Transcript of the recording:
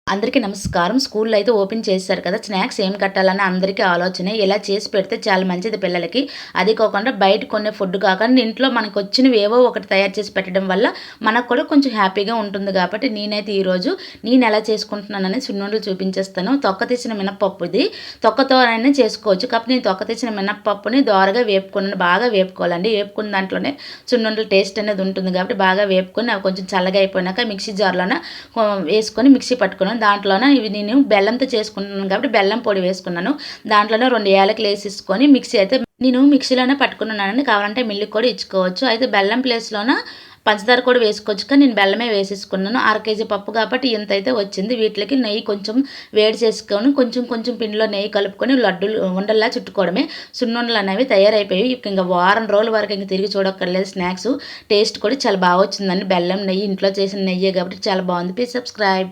అందరికీ నమస్కారం. స్కూల్‌లో అయితే ఓపెన్ చేశారు కదా! స్నాక్స్ ఏం కట్టాలని అందరికీ ఆలోచనే. ఇలా చేసి పెడితే చాలా మంచిది పిల్లలకి. అది కాకుండా బయట కొనే ఫుడ్ కాకుండా ఇంట్లో మనకొచ్చినవి ఏవో ఒకటి తయారు చేసి పెట్టడం వల్ల మనకు కూడా కొంచెం హ్యాపీగా ఉంటుంది కాబట్టి నేనైతే ఈరోజు నేనెలా చేసుకుంటున్నానని సున్నుండలు చూపించేస్తాను. తొక్క తీసిన మినపప్పు ఇది. తొక్కతో అయినా చేసుకోవచ్చు. కాకపోతే నేను తొక్క తీసిన మినపప్పుని దోరగా వేపుకున్నాను. బాగా వేపుకోవాలండి. వేపుకున్న దాంట్లోనే సున్నుండల టేస్ట్ అనేది ఉంటుంది కాబట్టి బాగా వేపుకొని అవి కొంచెం చల్లగా అయిపోయినాక మిక్సీ జార్‌లోన వేసుకొని మిక్సీ పట్టుకున్నాను. దాంట్లోన ఇవి నేను బెల్లంతో చేసుకుంటున్నాను కాబట్టి బెల్లం పొడి వేసుకున్నాను. దాంట్లోనే 2 యాలకులు వేసేసుకొని మిక్సీ అయితే నేను మిక్సీలోనే పట్టుకున్నానండి. కావాలంటే మిల్లుకి కూడా ఇచ్చుకోవచ్చు. అయితే బెల్లం ప్లేస్‌లోన పంచదార కూడా వేసుకోవచ్చు. కానీ నేను బెల్లమే వేసేసుకున్నాను. అర కేజీ పప్పు కాబట్టి ఇంతైతే వచ్చింది. వీటికి నెయ్యి కొంచెం వేడి చేసుకొని కొంచెం కొంచెం పిండిలో నెయ్యి కలుపుకొని లడ్డూలు ఉండల్లా చుట్టుకోవడమే. సున్నుండలు అనేవి తయారైపోయాయి. ఇంక వారం రోజుల వరకు ఇంక తిరిగి చూడక్కర్లేదు స్నాక్స్. టేస్ట్ కూడా చాలా బాగా వచ్చిందండి. బెల్లం నెయ్యి ఇంట్లో చేసిన నెయ్యే కాబట్టి చాలా బాగుంది. Please subscribe.